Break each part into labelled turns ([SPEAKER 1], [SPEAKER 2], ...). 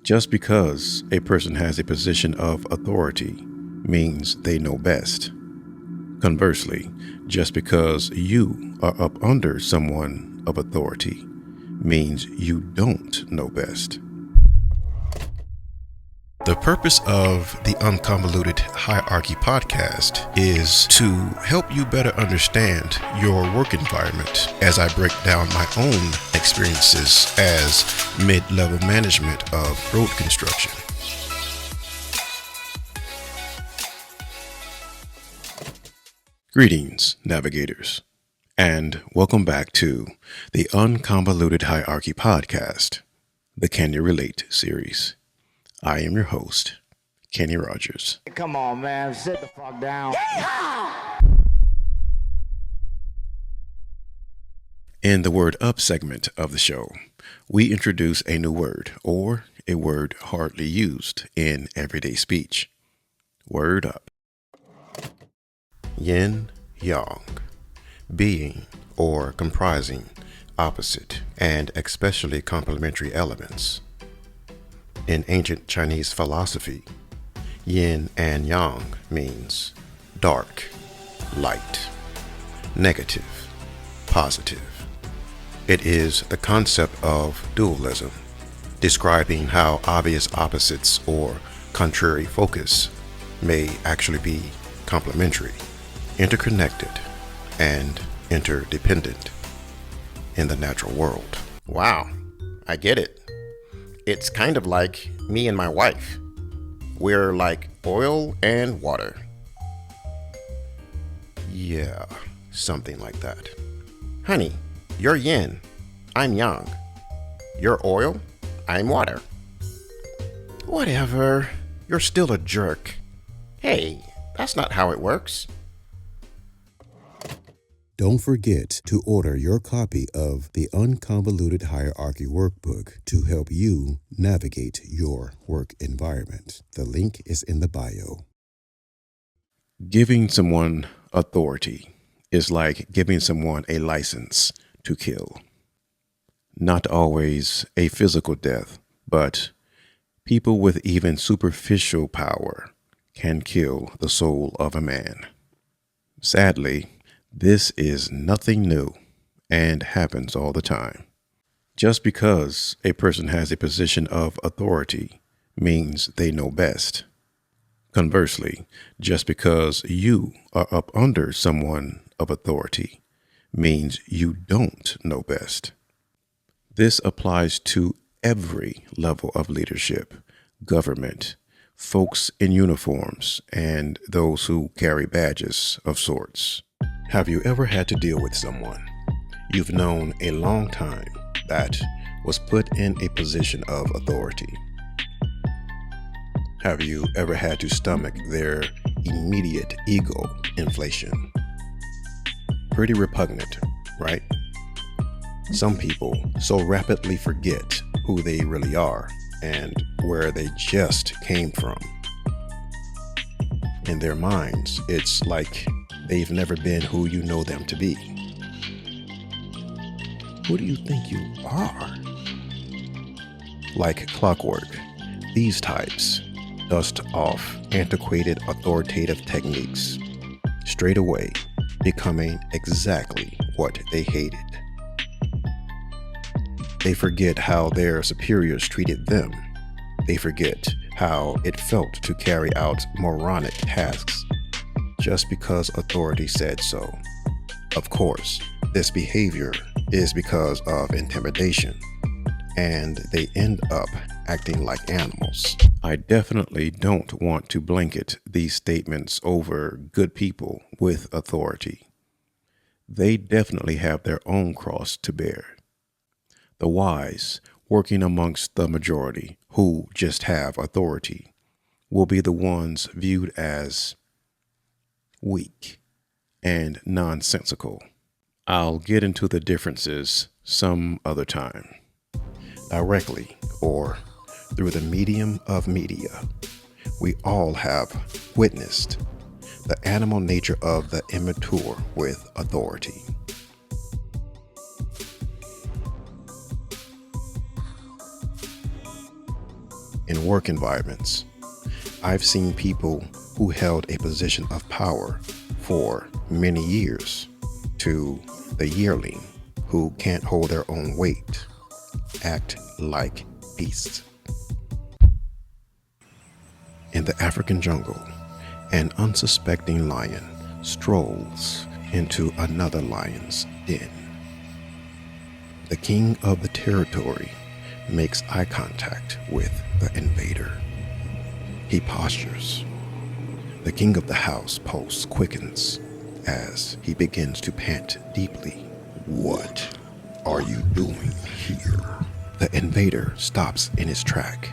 [SPEAKER 1] Just because a person has a position of authority means they know best. Conversely, just because you are up under someone of authority means you don't know best. The purpose of the Un-Convoluted Hierarchy Podcast is to help you better understand your work environment as I break down my own experiences as mid-level management of road construction. Greetings, navigators, and welcome back to the Un-Convoluted Hierarchy Podcast, the Can You Relate series. I am your host, Kenny Rogers.
[SPEAKER 2] Come on, man. Sit the fuck down.
[SPEAKER 1] In the Word Up segment of the show, we introduce a new word, or a word hardly used in everyday speech. Word up. Yin, yang, being or comprising opposite and especially complementary elements. In ancient Chinese philosophy, yin and yang means dark, light, negative, positive. It is the concept of dualism, describing how obvious opposites or contrary focus may actually be complementary, interconnected, and interdependent in the natural world. Wow, I get it. It's kind of like me and my wife. We're like oil and water. Yeah, something like that. Honey, you're yin, I'm yang. You're oil, I'm water. Whatever, you're still a jerk. Hey, that's not how it works. Don't forget to order your copy of the Un-Convoluted Hierarchy Workbook to help you navigate your work environment. The link is in the bio. Giving someone authority is like giving someone a license to kill. Not always a physical death, but people with even superficial power can kill the soul of a man. Sadly, this is nothing new and happens all the time. Just because a person has a position of authority means they know best. Conversely, just because you are up under someone of authority means you don't know best. This applies to every level of leadership, government, folks in uniforms, and those who carry badges of sorts. Have you ever had to deal with someone you've known a long time that was put in a position of authority? Have you ever had to stomach their immediate ego inflation? Pretty repugnant, right? Some people so rapidly forget who they really are and where they just came from. In their minds, it's like they've never been who you know them to be. Who do you think you are? Like clockwork, these types dust off antiquated authoritative techniques, straight away becoming exactly what they hated. They forget how their superiors treated them. They forget how it felt to carry out moronic tasks just because authority said so. Of course, this behavior is because of intimidation, and they end up acting like animals. I definitely don't want to blanket these statements over good people with authority. They definitely have their own cross to bear. The wise, working amongst the majority who just have authority, will be the ones viewed as weak and nonsensical. I'll get into the differences some other time. Directly or through the medium of media, we all have witnessed the animal nature of the immature with authority. In work environments, I've seen people who held a position of power for many years to the yearling who can't hold their own weight act like beasts. In the African jungle, an unsuspecting lion strolls into another lion's den. The king of the territory makes eye contact with the invader. He postures. The king of the house pulse quickens as he begins to pant deeply. What are you doing here? The invader stops in his track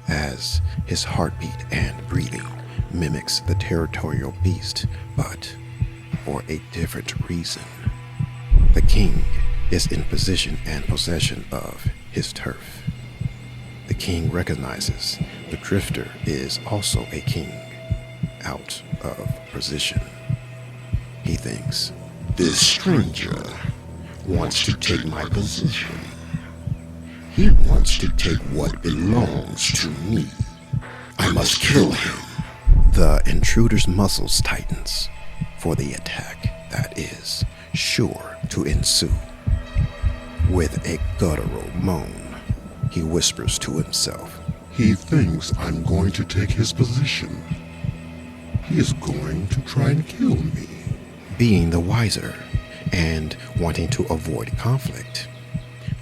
[SPEAKER 1] as his heartbeat and breathing mimics the territorial beast, but for a different reason. The king is in position and possession of his turf. The king recognizes the drifter is also a king, out of position. He thinks,
[SPEAKER 3] this stranger wants to take my position. He wants to take what belongs to me. I must kill him.
[SPEAKER 1] The intruder's muscles tightens for the attack that is sure to ensue. With a guttural moan, he whispers to himself,
[SPEAKER 3] he thinks I'm going to take his position. He is going to try and kill me.
[SPEAKER 1] Being the wiser and wanting to avoid conflict,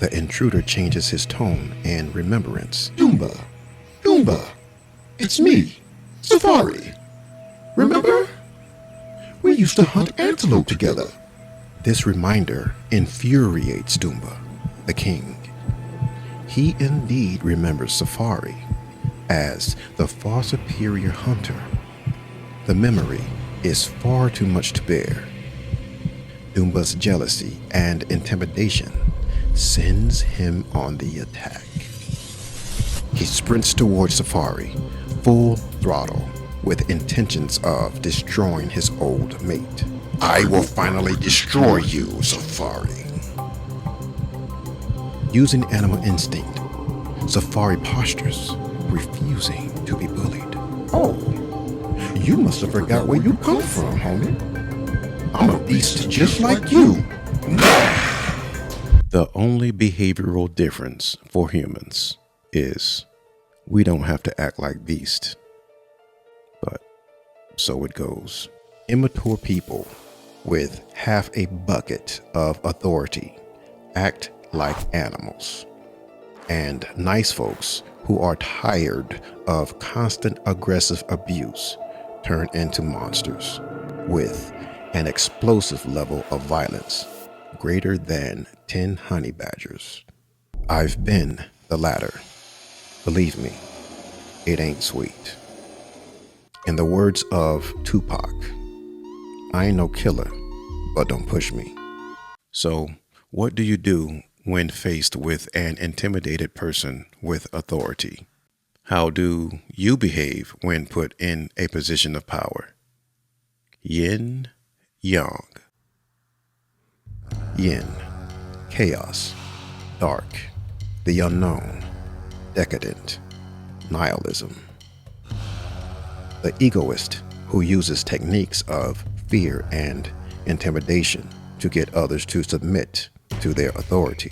[SPEAKER 1] the intruder changes his tone in remembrance.
[SPEAKER 3] Dumba, it's me, Safari. Remember? We used to hunt antelope together.
[SPEAKER 1] This reminder infuriates Dumba, the king. He indeed remembers Safari as the far superior hunter. The memory is far too much to bear. Dumba's jealousy and intimidation sends him on the attack. He sprints towards Safari, full throttle, with intentions of destroying his old mate.
[SPEAKER 3] I will finally destroy you, Safari.
[SPEAKER 1] Using animal instinct, Safari postures, refusing to be bullied.
[SPEAKER 3] Oh, you must have forgot where you come from, homie. I'm a beast just like you.
[SPEAKER 1] The only behavioral difference for humans is we don't have to act like beasts. But so it goes. Immature people with half a bucket of authority act like animals. And nice folks who are tired of constant aggressive abuse turn into monsters with an explosive level of violence greater than 10 honey badgers. I've been the latter. Believe me, it ain't sweet. In the words of Tupac, I ain't no killer, but don't push me. So, what do you do when faced with an intimidated person with authority? How do you behave when put in a position of power? Yin, yang. Yin, chaos, dark, the unknown, decadent, nihilism. The egoist who uses techniques of fear and intimidation to get others to submit to their authority.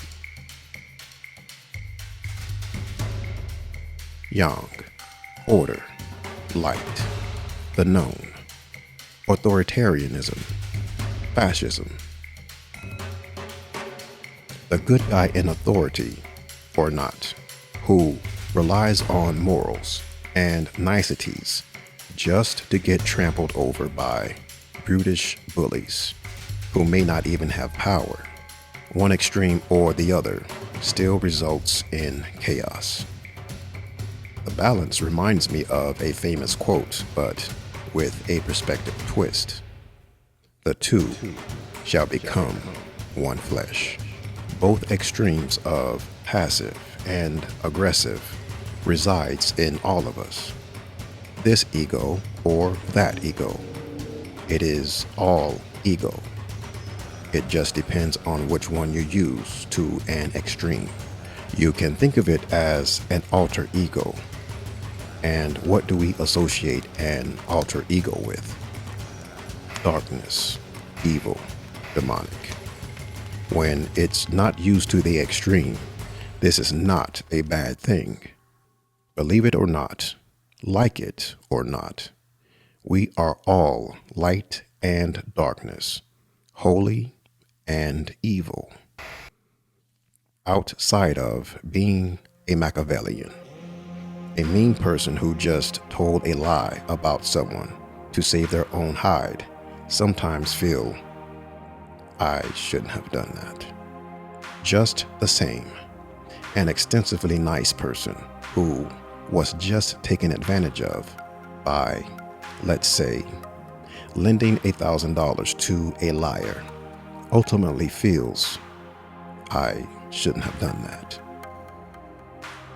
[SPEAKER 1] Yang, order, light, the known, authoritarianism, fascism. The good guy in authority, or not, who relies on morals and niceties just to get trampled over by brutish bullies who may not even have power. One extreme or the other still results in chaos. The balance reminds me of a famous quote, but with a perspective twist. The two shall become one flesh. Both extremes of passive and aggressive resides in all of us. This ego or that ego. It is all ego. It just depends on which one you use to an extreme. You can think of it as an alter ego, And what do we associate an alter ego with? Darkness, evil, demonic. When it's not used to the extreme, this is not a bad thing. Believe it or not, like it or not, we are all light and darkness, holy and evil. Outside of being a Machiavellian, a mean person who just told a lie about someone to save their own hide, sometimes feel, I shouldn't have done that. Just the same, an extensively nice person who was just taken advantage of by, let's say, lending $1,000 to a liar, ultimately feels, I shouldn't have done that.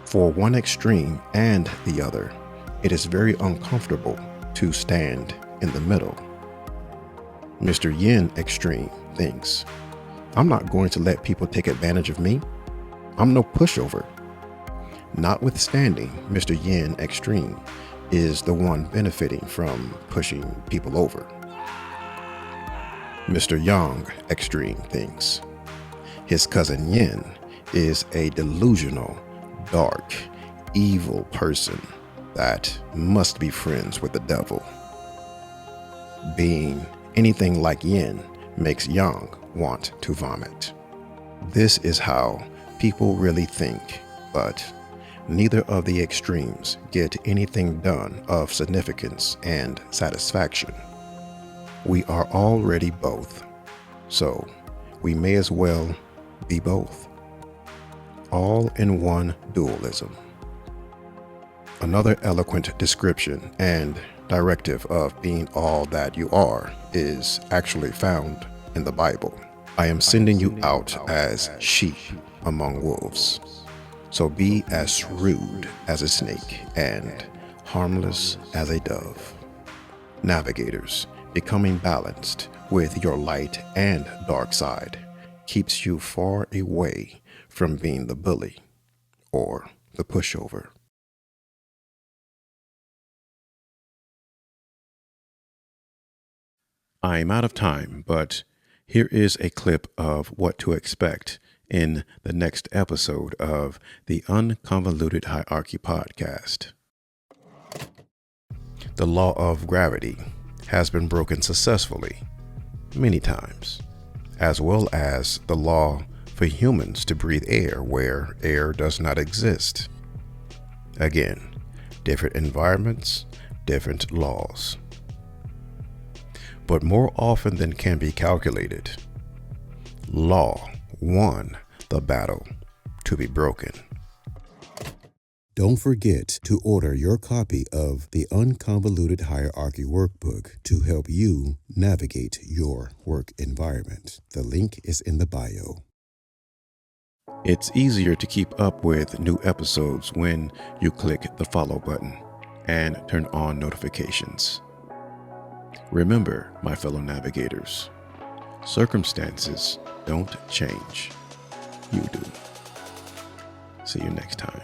[SPEAKER 1] For one extreme and the other, it is very uncomfortable to stand in the middle. Mr. Yin extreme thinks, I'm not going to let people take advantage of me. I'm no pushover. Notwithstanding, Mr. Yin extreme is the one benefiting from pushing people over. Mr. Yang extreme thinks his cousin Yin is a delusional, dark, evil person that must be friends with the devil. Being anything like Yin makes Yang want to vomit. This is how people really think, but neither of the extremes get anything done of significance and satisfaction. We are already both, so we may as well be both. All in one dualism. Another eloquent description and directive of being all that you are is actually found in the Bible. I am sending you out as sheep among wolves. So be as rude as a snake and harmless as a dove. Navigators, becoming balanced with your light and dark side keeps you far away from being the bully or the pushover. I'm out of time, but here is a clip of what to expect in the next episode of the Un-Convoluted Hierarchy Podcast. The law of gravity has been broken successfully many times, as well as the law for humans to breathe air where air does not exist. Again, different environments, different laws. But more often than can be calculated, law won the battle to be broken. Don't forget to order your copy of the Un-Convoluted Hierarchy Workbook to help you navigate your work environment. The link is in the bio. It's easier to keep up with new episodes when you click the follow button and turn on notifications. Remember, my fellow navigators, circumstances don't change. You do. See you next time.